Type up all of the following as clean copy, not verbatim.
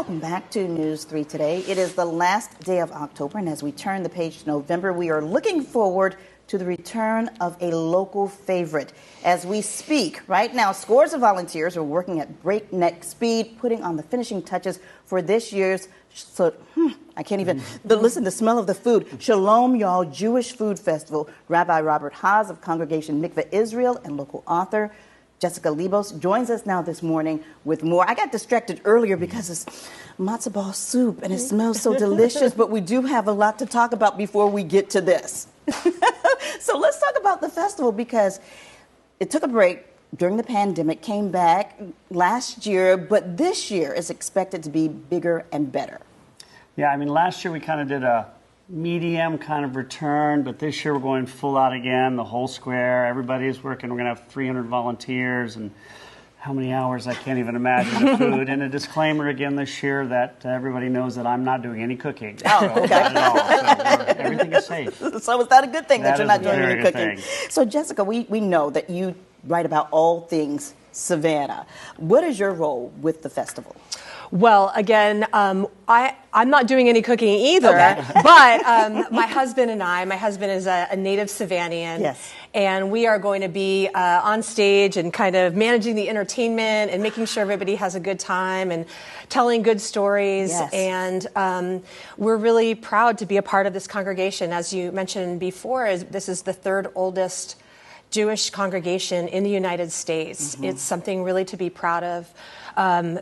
Welcome back to News 3 Today. It is the last day of October, and as we turn the page to November, we are looking forward to the return of a local favorite. As we speak right now, scores of volunteers are working at breakneck speed, putting on the finishing touches for this year's, I can't even, listen, the smell of the food, Shalom, y'all, Jewish Food Festival. Rabbi Robert Haas of Congregation Mikveh Israel and local author Jessica Libos joins us now this morning with more. I got distracted earlier because it's matzo ball soup and it smells so delicious, but we do have a lot to talk about before we get to this. So let's talk about the festival because it took a break during the pandemic, came back last year, but this year is expected to be bigger and better. Yeah, I mean, last year we kind of did a medium kind of return, but this year we're going full out again, the whole square. Everybody's working. We're going to have 300 volunteers and how many hours I can't even imagine of food. And a disclaimer again this year that everybody knows that I'm not doing any cooking. Oh, okay. Not at all. So everything is safe. So is that a good thing that you're not doing any cooking? Thing. So Jessica, we know that you write about all things Savannah. What is your role with the festival? Well, again, I'm not doing any cooking either, okay. But my husband is a native Savannian, yes. And we are going to be on stage and kind of managing the entertainment and making sure everybody has a good time and telling good stories. Yes. And we're really proud to be a part of this congregation. As you mentioned before, this is the third oldest Jewish congregation in the United States. Mm-hmm. It's something really to be proud of.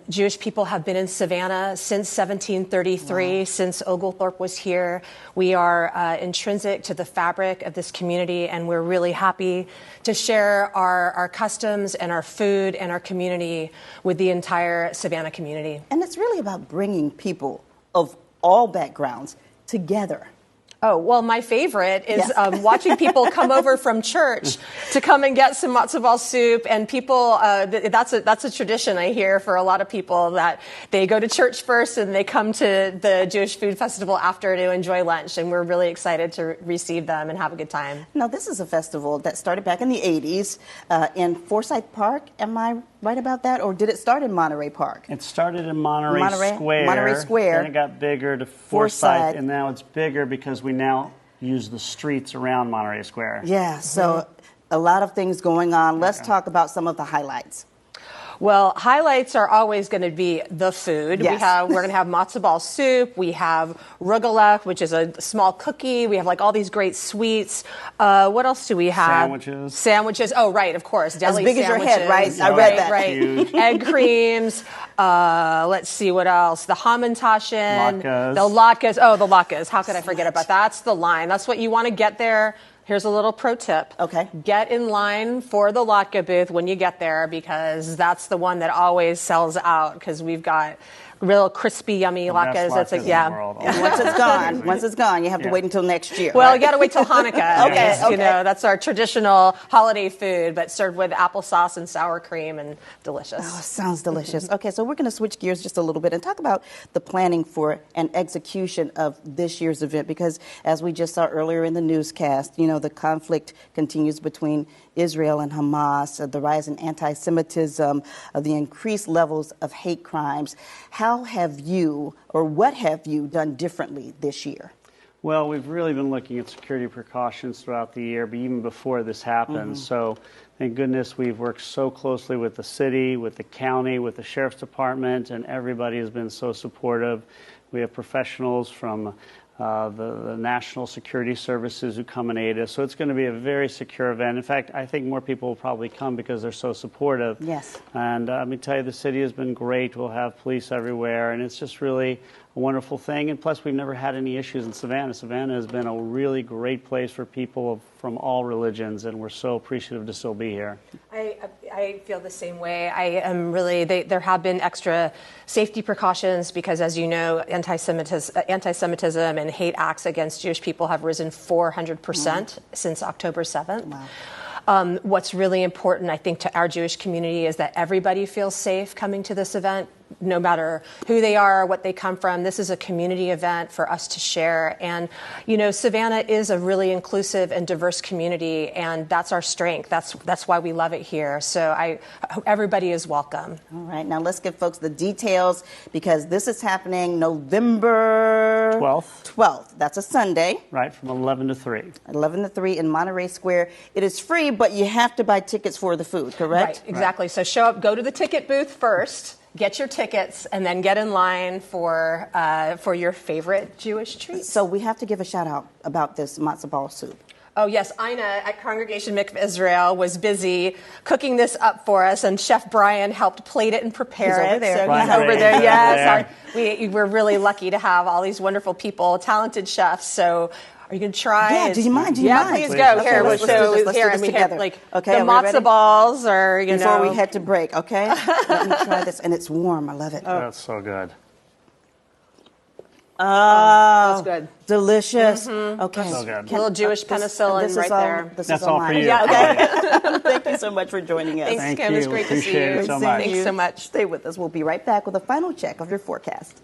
Jewish people have been in Savannah since 1733, wow. Since Oglethorpe was here. We are intrinsic to the fabric of this community, and we're really happy to share our customs and our food and our community with the entire Savannah community. And it's really about bringing people of all backgrounds together. Oh, well, my favorite is watching people come over from church to come and get some matzo ball soup. And people, that's a tradition I hear for a lot of people, that they go to church first and they come to the Jewish Food Festival after to enjoy lunch. And we're really excited to receive them and have a good time. Now, this is a festival that started back in the 80s in Forsyth Park. Am I right about that? Or did it start in Monterey Park? It started in Monterey Square. Monterey Square. Then it got bigger to Forsyth, and now it's bigger because we now use the streets around Monterey Square. Yeah, so a lot of things going on. Let's talk about some of the highlights. Well, highlights are always going to be the food. Yes. We're going to have matzo ball soup. We have rugelach, which is a small cookie. We have like all these great sweets. What else do we have? Sandwiches. Oh, right, of course. Deli as big sandwiches. as your head, right? I read that. Right. Huge. Egg creams. Let's see what else. The hamantashen. Latkes. The latkes. Oh, the latkes. How could I forget about that? That's the line. That's what you want to get there. Here's a little pro tip. Okay. Get in line for the latke booth when you get there, because that's the one that always sells out, because we've got real crispy, yummy latkes. That's like, Once it's gone, you have to wait until next year. Well, you got to wait till Hanukkah. Okay. You know, that's our traditional holiday food, but served with applesauce and sour cream, and delicious. Oh, sounds delicious. Okay, so we're going to switch gears just a little bit and talk about the planning for and execution of this year's event, because as we just saw earlier in the newscast, you know, the conflict continues between Israel and Hamas, the rise in anti-Semitism, the increased levels of hate crimes. How have you, or what have you done differently this year? Well, we've really been looking at security precautions throughout the year, but even before this happened. Mm-hmm. So thank goodness we've worked so closely with the city, with the county, with the sheriff's department, and everybody has been so supportive. We have professionals from the national security services who come and aid us. So it's going to be a very secure event. In fact, I think more people will probably come because they're so supportive. Yes. And let me tell you, the city has been great. We'll have police everywhere, and it's just really a wonderful thing. And plus, we've never had any issues in Savannah. Savannah has been a really great place for people from all religions, and we're so appreciative to still be here. I feel the same way. I am really, there have been extra safety precautions because, as you know, anti-Semitism and hate acts against Jewish people have risen 400% since October 7th. Wow. What's really important, I think, to our Jewish community is that everybody feels safe coming to this event. no matter who they are, what they come from. This is a community event for us to share. And, Savannah is a really inclusive and diverse community, and that's our strength. That's why we love it here. So everybody is welcome. All right. Now let's give folks the details, because this is happening November 12th. That's a Sunday. Right, from 11 to 3. 11 to 3 in Monterey Square. It is free, but you have to buy tickets for the food, correct? Right, exactly. Right. So show up, go to the ticket booth first, get your tickets, and then get in line for your favorite Jewish treat. So we have to give a shout out about this matzo ball soup. Oh, yes. Ina at Congregation Mikveh Israel was busy cooking this up for us, and Chef Brian helped plate it and prepare it. Over there. So he's over there, yes. We're really lucky to have all these wonderful people, talented chefs. So are you going to try? Yeah, do you mind? Please go. Here, let's do this together. Okay, the matzo balls are, Before we head to break, okay? Let me try this, and it's warm. I love it. Oh, that's so good. Oh, that's good. Delicious. Okay. So good. A little Jewish penicillin right there. That's all for you. Yeah, okay. Thank you so much for joining us. Thanks, Kim. It's great to see you. Appreciate it so much. Thanks so much. Stay with us. We'll be right back with a final check of your forecast.